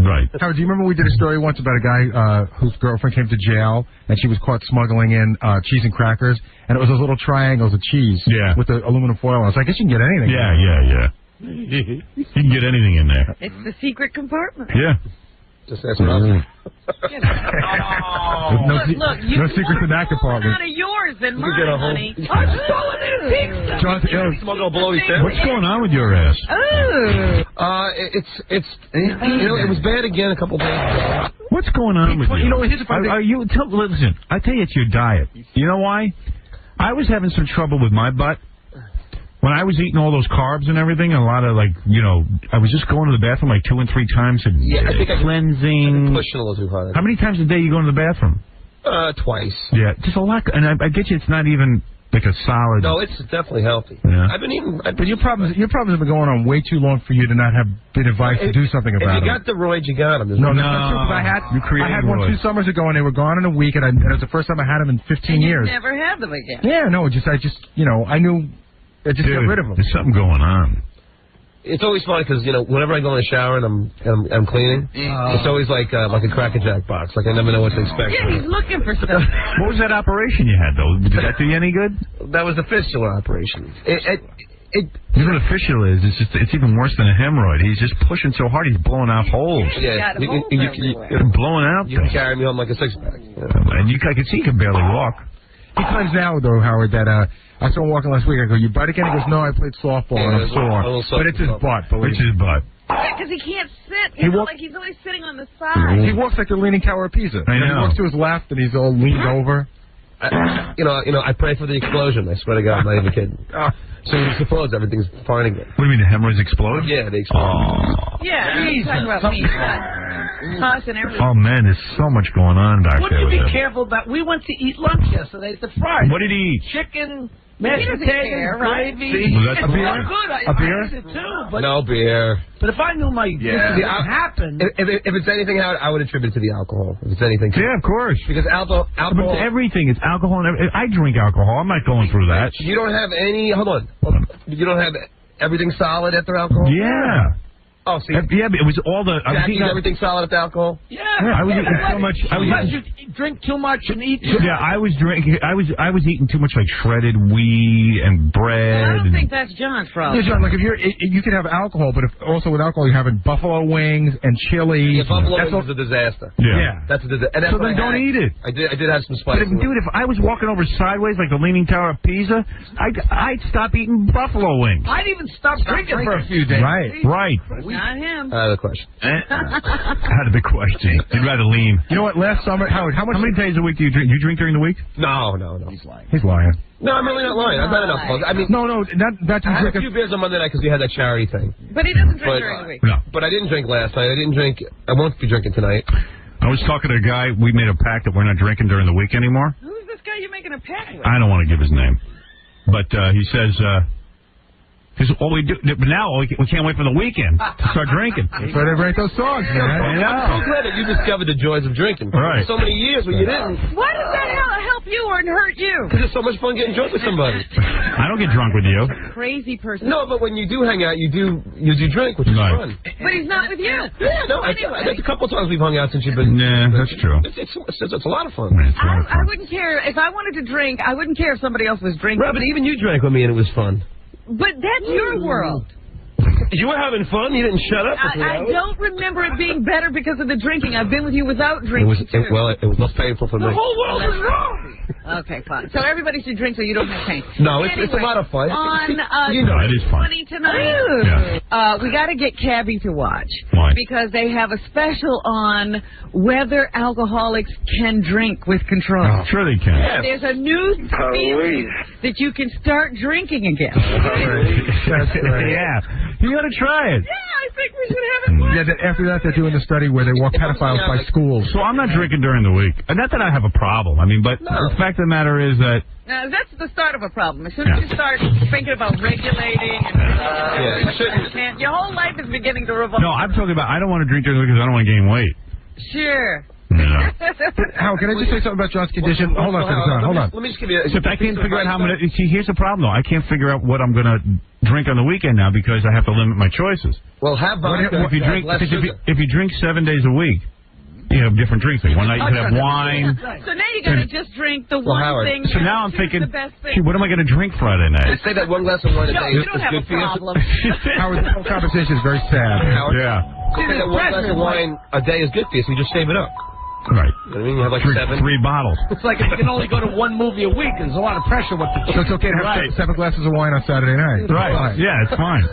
Right. Howard, do you remember we did a story once about a guy whose girlfriend came to jail and she was caught smuggling in cheese and crackers, and it was those little triangles of cheese with the aluminum foil on it. So I guess you can get anything. Yeah. You can get anything in there. It's the secret compartment. Yeah. Just ask me. Look, you no secrets in that compartment. Out of yours and mine, get a whole- honey. I'm stolen pizza. What's going on with your ass? Oh. It was bad again a couple days ago. What's going on with you? You know, here's the funny thing. Listen, I tell you, it's your diet. You know why? I was having some trouble with my butt. When I was eating all those carbs and everything, a lot of I was just going to the bathroom like 2 and 3 times and I think cleansing. Pushing a little too hard. How many times a day you go to the bathroom? Twice. Yeah, just a lot. And I get you, it's not even like a solid. No, it's definitely healthy. Yeah. I've been eating. But your problems have been going on way too long for you to not have been advised to do something about it. If you them. got the roids, you got them. No, that's true. I had one 2 summers ago, and they were gone in a week, and it was the first time I had them in 15 years. Never had them again. Yeah, no, I just I knew. I just got rid of them. There's something going on. It's always funny because whenever I go in the shower and I'm cleaning, it's always like a Cracker Jack box. Like I never know what to expect. Yeah, he's looking for stuff. What was that operation you had though? Did that do you any good? That was the fistula operation. You know what a fistula is? It's even worse than a hemorrhoid. He's just pushing so hard, he's blowing out holes. Yeah, You're blowing out. You can carry me home like a 6-pack. And I can see you can barely walk. He claims now, though, Howard, that I saw him walking last week. I go, you butt again? He goes, no, I played softball and I'm sore. But it's his butt. It's his butt. Yeah, because he can't sit. He's always sitting on the side. He walks like the Leaning Tower of Pisa. I know. He walks to his left and he's all leaned over. I pray for the explosion. I swear to God, I'm not even kidding. So you suppose everything's fine again. What do you mean, the hemorrhoids explode? Yeah, they explode. Oh. Yeah, he's talking about me. Tossing everything. Oh, man, there's so much going on back there. Wouldn't you be careful about... We went to eat lunch yesterday at the Friday. What did he eat? Chicken, mashed potatoes, gravy. Was that a beer? Good. A beer? I liked it too, but, No beer. but if I knew this would happen... If it's anything, I would attribute it to the alcohol. If it's anything. Yeah, of course. Because alcohol... But it's everything. It's alcohol. And I drink alcohol. I'm not going through that. You don't have any... Hold on. You don't have everything solid after alcohol? Yeah. Oh, see. Yeah, but it was all the... Jackie's everything solid after alcohol? Yeah. I was eating so much... Unless you drink too much and eat too much. Yeah, I was drinking... I was eating too much, like, shredded wheat and bread. I don't think that's John's problem. Yeah, John, like if you can have alcohol, but if also with alcohol you're having buffalo wings and chili. Yeah, buffalo wings is a disaster. Yeah. That's a disaster. And that's So then don't eat it. I did have some spice. But dude, if I was walking over sideways like the Leaning Tower of Pisa, I'd stop eating buffalo wings. I'd even stop drinking for a few days. Right. Not him. Question. Had a big question. You'd rather lean. You know what? Last summer, Howard, how many days a week do you drink? You drink during the week? No. He's lying. No, I'm really not lying. I've had enough fun. I mean, no, that's I had a few beers on Monday night because we had that charity thing. But he doesn't drink during the week. No. But I didn't drink last night. I won't be drinking tonight. I was talking to a guy. We made a pact that we're not drinking during the week anymore. Who's this guy you're making a pact with? I don't want to give his name, but he says. Because all we do, but now we can't wait for the weekend to start drinking. That's why they write those songs, man. I'm so glad that you discovered the joys of drinking. Right. So many years when you didn't. Why does that help you or hurt you? Because it's so much fun getting drunk with somebody. I don't get drunk with you. Crazy person. No, but when you do hang out, you do drink, which is fun. But he's not with you. Yeah, no, Anyway. that's a couple times we've hung out since you've been. Yeah, that's true. It's a lot of fun. I wouldn't care if I wanted to drink. I wouldn't care if somebody else was drinking. Right, but even you drank with me and it was fun. But that's your world. You were having fun. You didn't shut up. I don't remember it being better because of the drinking. I've been with you without drinking. It was less painful for me. The whole world is wrong. Okay, fine. So everybody should drink so you don't have pain. No, it's a lot of fun. On it is fun. 20 tonight, we got to get Cabby to watch. Why? Because they have a special on whether alcoholics can drink with control. Oh, sure they can. Yeah. There's a new feeling that you can start drinking again. Yeah. You got to try it. Yeah, I think we should have it. Yeah, after that, they're doing the study where they walk pedophiles by schools. So I'm not drinking during the week. And not that I have a problem. I mean, but the fact of the matter is that... That's the start of a problem. As soon as you start thinking about regulating your whole life is beginning to revolve. No, I'm talking about I don't want to drink during the week because I don't want to gain weight. Sure. Howard, can I just say something about John's condition? Hold on a second, John. Hold on. Let me just give you. Except I can't figure out how I'm going to. See, here's the problem, though. I can't figure out what I'm going to drink on the weekend now because I have to limit my choices. Well, have vodka. If you drink 7 days a week, you have different drinks. Like one night you can have wine. So now you got to just drink the one thing. So now I'm thinking, the best thing. what am I going to drink Friday night? They say that one glass of wine a day is don't have good a for you. problem. Howard, this whole conversation is very sad. Howard, Yeah. they say that one glass of wine a day is good for you, so you just save it up. Right. You know what I mean? You have like Drink 7. 3 bottles. It's like if you can only go to one movie a week, there's a lot of pressure with the So it's okay to have 7 glasses of wine on Saturday night. Right. Yeah, it's fine.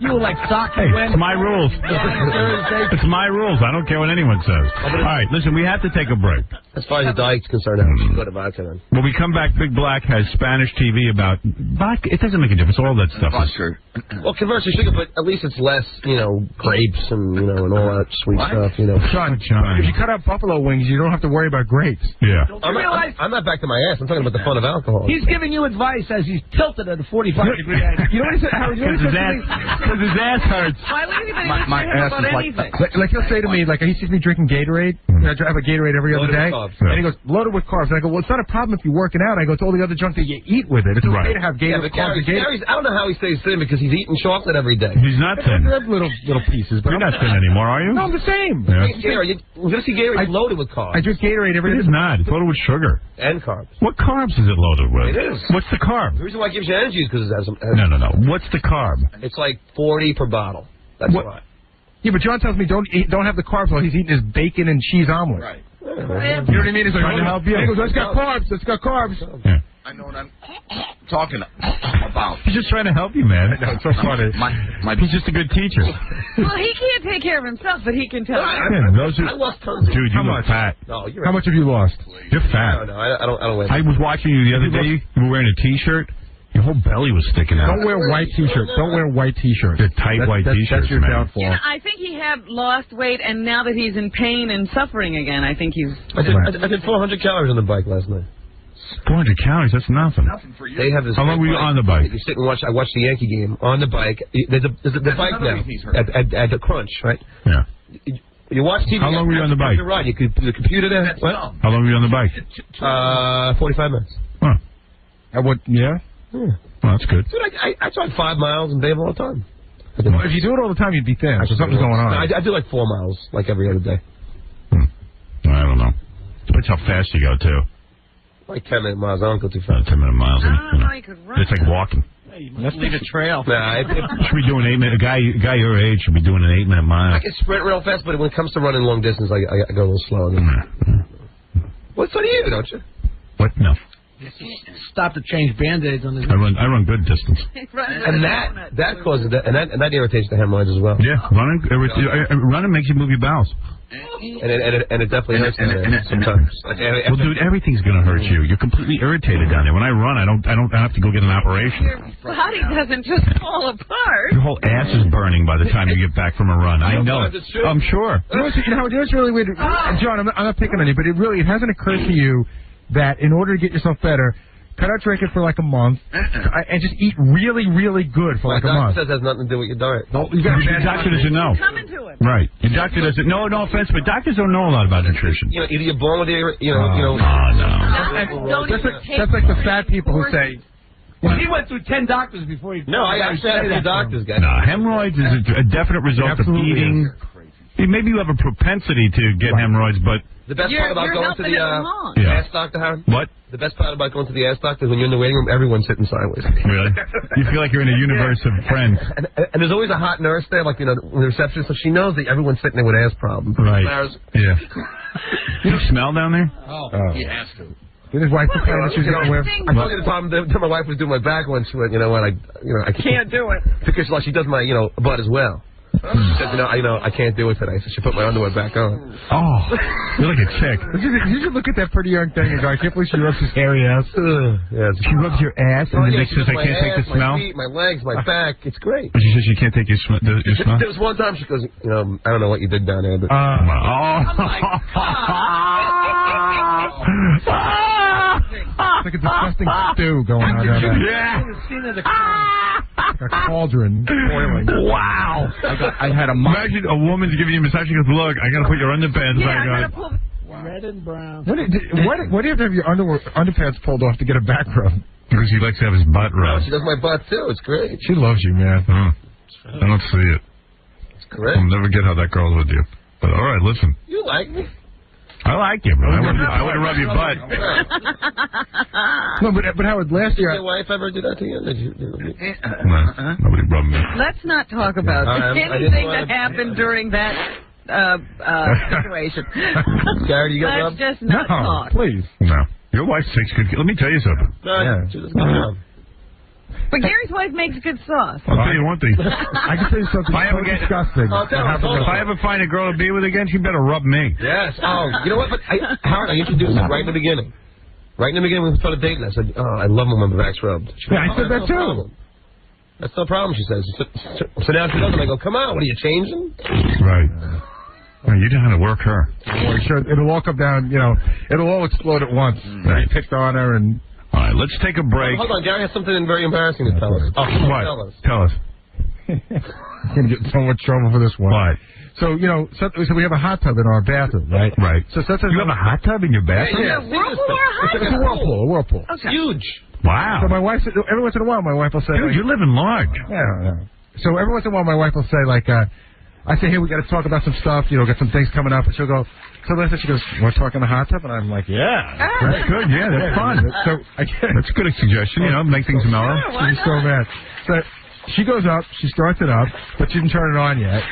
You were like soccer. Hey, it's my rules. It's my rules. I don't care what anyone says. All right, listen, we have to take a break. As far as the diet's concerned, I should go to vodka then. When we come back, Big Black has Spanish TV about vodka. It doesn't make a difference. All that stuff is true. Well, conversely, sugar, but at least it's less, grapes and, and all that sweet stuff, John, if you cut out buffalo wings, you don't have to worry about grapes. Yeah. I'm not back to my ass. I'm talking about the fun of alcohol. He's giving you advice as he's tilted at a 45-degree angle. You know what he said? Howard, Because his ass hurts. Why would anybody My listen ass about is anything? like he'll say to me, like he sees me drinking Gatorade. I have a Gatorade every other day, and he goes, loaded with carbs. And I go, well, it's not a problem if you're working out. I go, it's all the other junk that you eat with it. It's okay to have Gatorade. Gary's, I don't know how he stays thin because he's eating chocolate every day. He's not thin. Little pieces. But You're not thin anymore, are you? No, I'm the same. Yeah. Gary, you're going to see Gary's loaded with carbs. I drink Gatorade every day. It's not. It's loaded with sugar. And carbs. What carbs is it loaded with? It is. What's the carb? The reason why it gives you energy is because it has some... No. What's the carb? It's like 40 per bottle. That's why. Yeah, but John tells me don't have the carbs while he's eating his bacon and cheese omelet. Right. You know what I mean? He's like, trying to help you. He goes, it's got carbs. It's got carbs. Yeah. I know what I'm talking about. He's just trying to help you, man. No, it's so funny. He's just a good teacher. Well, he can't take care of himself, but he can tell. Yeah, I lost tons of... Dude, you look fat. No, you're How much have you lost? You're fat. No, I don't weigh I was watching you the other day. You were wearing a T-shirt. Your whole belly was sticking out. Don't wear white T-shirts. Don't wear white T-shirts. They're tight white T-shirts, That's your man. downfall. You know, I think he had lost weight, and now that he's in pain and suffering again, I think he's... I did 400 calories on the bike last night. 400 calories, that's nothing. They have this. How long were you on the bike? You sit and watch. I watched the Yankee game on the bike. There's the bike now at the Crunch, right? Yeah. You watch TV. How long were you on the bike? Right. You could the computer there. What? How long were you on the bike? 45 minutes. Huh. Yeah. Well, that's good. Dude, I drive 5 miles and bathe all the time. Well, if you do it all the time, you'd be thin. So something's going on. I do like 4 miles, like every other day. I don't know. Depends how fast you go, too. Like 10-minute miles. I don't go too fast. 10-minute miles. I don't know, you could run. It's like walking. Hey, let's leave a trail. Nah, Should be doing 8 minute. A guy your age should be doing an 8-minute mile. I can sprint real fast, but when it comes to running long distance, I go a little slow. Well, so do you, don't you? What? No. Stop to change Band-Aids on the... I run good distance. And that causes that, and that irritates the hemorrhoids as well. Yeah, running makes you move your bowels. And it definitely hurts sometimes. Well, dude, everything's gonna hurt you. You're completely irritated down there. When I run, I don't have to go get an operation. Your body doesn't just fall apart. Your whole ass is burning by the time you get back from a run. I know it. I'm sure. You know what's really weird? And John, I'm not picking on you, but it hasn't occurred to you that in order to get yourself better, cut out drinking for like a month and just eat really, really good for like a month. My doctor says it has nothing to do with your diet. Your doctor doesn't know. Coming to it. Right. Your doctor doesn't. No offense, but doctors don't know a lot about nutrition. Either you're born with it, No. That's like the fat people who say. Well, he went through 10 doctors before he... No, I actually had a doctor's guy. No, hemorrhoids is a definite result of eating. Maybe you have a propensity to get hemorrhoids, but... The best part about going to the ass doctor, Howard? What? The best part about going to the ass doctor is when you're in the waiting room, everyone's sitting sideways. Really? You feel like you're in a universe of friends. And there's always a hot nurse there, like, the receptionist, so she knows that everyone's sitting there with ass problems. Right. Yeah. You smell down there? Oh, he has to. Did his wife prepare that she was going to wear? I told you the time that my wife was doing my back when she went, I Can't do it. Because she does my, butt as well. She said, I can't do it today, so she put my underwear back on. Oh, you're like a chick. You should look at that pretty young thing and go, I can't believe she rubs his hairy ass. Yeah, she rubs your ass and then says, I can't take the smell? My feet, my legs, my back. It's great. But she says she can't take your smell? There was one time she goes, I don't know what you did down there, but... It's like a disgusting stew going on down there. Yeah. Like a cauldron boiling. Wow. I had a Imagine a woman's giving you a massage. She goes, look, I got to put your underpants back on. Red and brown. Why do you have to have your underpants pulled off to get a back rub? Because he likes to have his butt rubbed. She does my butt, too. It's great. She loves you, man. I don't see it. It's great. I'll never get how that girl's with you. But all right, listen. You like me? I like you, but I wouldn't rub your butt. No, but Howard, last year... Did your wife ever do that to you? No, nobody rubbed me. Let's not talk about anything that happened during that situation. Gary, you got rubbed? Let's just not talk. Please. No. Your wife takes good... Let me tell you something. She does a good job. But Gary's wife makes good sauce. I'll tell you one thing. I can tell you something so disgusting. If I ever find a girl to be with again, she better rub me. Yes. Oh, you know what? But Howard, I introduced her right in the beginning. Right in the beginning when we started dating, I said, I love when my back's rubbed. She I said that too. That's no problem, she says. So now she does it. I go, come on, what are you changing? Right. You know how to work her. Sure, it'll all come down, it'll all explode at once. I picked on her and... All right, let's take a break. Hold on, Gary has something very embarrassing to tell us. What? Tell us. I'm going to get in so much trouble for this one. What? So, so we have a hot tub in our bathroom, right? Right. So you have a hot tub in your bathroom? Yeah, It's a whirlpool. Okay. It's huge. Wow. So my wife, every once in a while, my wife will say... Dude, you're living large. Yeah. So every once in a while, my wife will say, I say, hey, we got to talk about some stuff, get some things coming up, and she'll go... So she goes, want to talk in the hot tub? And I'm like, yeah. That's good, yeah, that's fun. That's a good suggestion, make things mellow. She's so mad. So she goes up, she starts it up, but she didn't turn it on yet.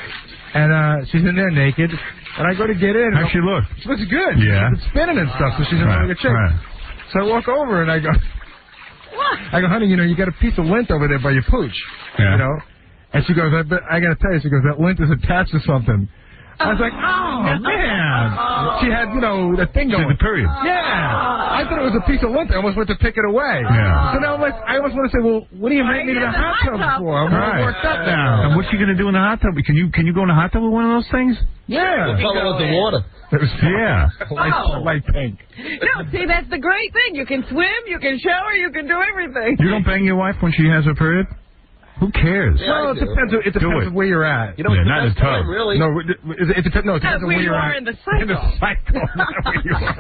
And she's in there naked, and I go to get in. How's she look? She looks good. Yeah. She's spinning and stuff, so she's in really good shape. Right. So I walk over, and I go, honey, you got a piece of lint over there by your pooch. Yeah. And she goes, I got to tell you, she goes, that lint is attached to something. I was like, oh, man. She had, the thing going. The period. Yeah. I thought it was a piece of lint. I almost went to pick it away. Yeah. So now I almost want to say, well, what do you make me to the hot tub for? I'm all worked up now. And what's she going to do in the hot tub? Can you go in the hot tub with one of those things? Yeah. We'll follow the water. Light pink. No, see, that's the great thing. You can swim, you can shower, you can do everything. You don't bang your wife when she has her period? Who cares? Well, it depends. It depends on where you're at. Not in the tub. Really? No, it depends. No, it depends on where you're at. In the cycle. In the cycle, not where you are.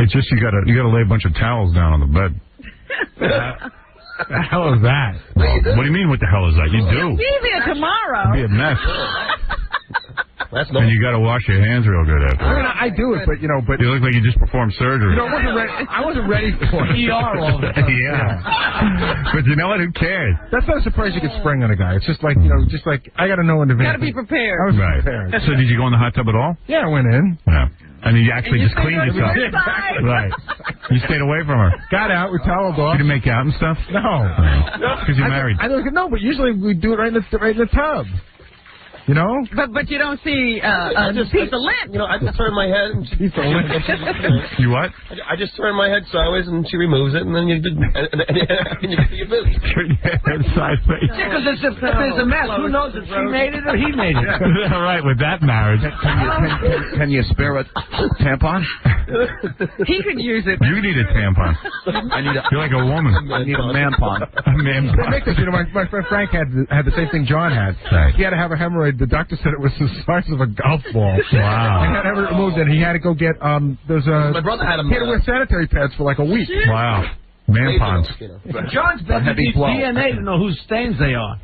It's just you gotta lay a bunch of towels down on the bed. The hell is that? What do you mean? What the hell is that? You do. Be there tomorrow. It'd be a mess. And you got to wash your hands real good after. I do it, but you look like you just performed surgery. I wasn't ready for it. ER all the time. Yeah. But you know what? Who cares? That's not a surprise you could spring on a guy. It's just like I got to know in advance. Got to be prepared. I was prepared. So did you go in the hot tub at all? Yeah, I went in. Yeah. And you actually just cleaned yourself. Right. You stayed away from her. Got out. We toweled off. You didn't make out and stuff? No. Because you're married. No, but usually we do it right in the tub. But you don't see a piece of lint. I just turn my head and You what? I just turn my head sideways and she removes it and then you do your business. Turn your head sideways. Because if there's a mess, who knows if she made it or he made it? All right, with that marriage. Can you spare a tampon? He could use it. You need a tampon. You're like a woman. I need a man-pon. A man-pon. They make this, my friend Frank had the same thing John had. Right. He had to have a hemorrhoid. The doctor said it was the size of a golf ball. Wow. He had to have it removed, and he had to go get my brother had him. He had to wear sanitary pads for like a week. Wow. Man-pons. John's bet Heavy blow. DNA to know whose stains they are.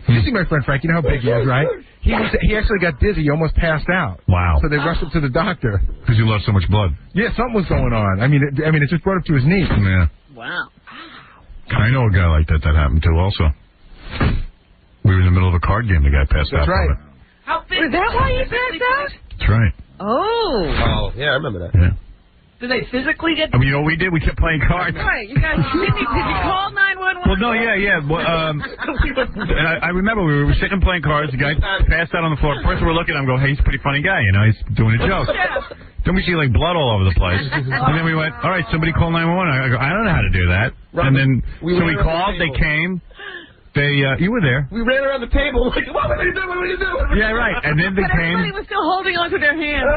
You see my friend Frank, you know how big he is, right? He actually got dizzy. He almost passed out. Wow. So they rushed him to the doctor. Because you lost so much blood. Yeah, something was going on. I mean, it just brought him to his knees. Yeah. Wow. I know a guy like that happened to also. We were in the middle of a card game. The guy passed out. That's right. Is that why you passed out? That's right. Oh. Yeah, I remember that. Yeah. Did they physically get... I mean, you know what we did? We kept playing cards. Right. You guys, did you call 911? Well, no, yeah. Well, and I remember we were sitting playing cards. The guy passed out on the floor. First we were looking at him, hey, he's a pretty funny guy, he's doing a joke. Yeah. Then we see like blood all over the place. And then we went, all right, somebody call 911. I go, I don't know how to do that. And then we called. They came. You were there. We ran around the table like, what are you doing? What are you doing? Yeah, right. And then they came. Everybody was still holding onto their hands.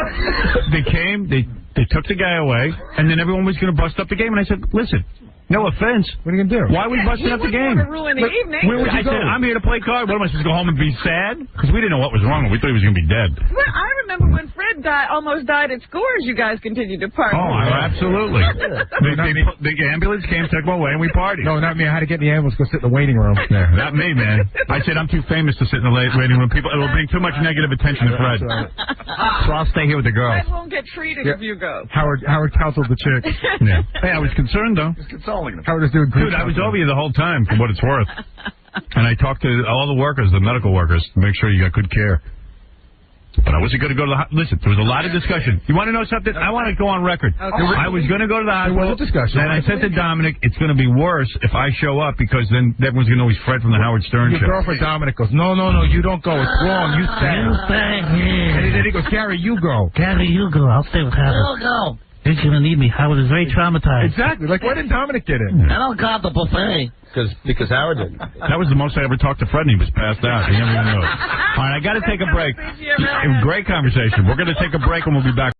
They came. They took the guy away, and then everyone was going to bust up the game. And I said, listen, no offense. What are you going to do? Why are we busting up the game? To ruin the evening. Where would you go? I said, I'm here to play cards. What am I supposed to go home and be sad? Because we didn't know what was wrong. We thought he was going to be dead. Well, I remember when Fred dad almost died at Scores, you guys continued to party. Oh, absolutely. The ambulance came, took him away, and we partied. No, not me. I had to get in the ambulance, go sit in the waiting room. Yeah, not me, man. I said I'm too famous to sit in the waiting room. People, it will bring too much negative attention to Fred. So I'll stay here with the girls. Fred won't get treated if you go. Howard counseled the chick. Yeah. Hey, I was concerned, though. He's consoling them. Howard was doing good. Dude, I was over you the whole time, for what it's worth. And I talked to all the workers, the medical workers, to make sure you got good care. But I wasn't going to go to the listen, there was a lot of discussion. You want to know something? I want to go on record. Okay. I was going to go to the hospital. There was a discussion. Then I said to Dominic, it's going to be worse if I show up because then everyone's going to know he's Fred from the Howard Stern Your show. girlfriend Dominic goes, no, you don't go. It's wrong. You stay. And then he goes, Gary, you go. Gary, you go. I'll stay with Howard. I'll go. He's going to need me. Howard is very traumatized. Exactly. Like, why didn't Dominic get in? I don't got the buffet. Because Howard did. That was the most I ever talked to Fred, and he was passed out. He never even knew it. All right, I got to take a break. Great conversation. We're going to take a break, and we'll be back.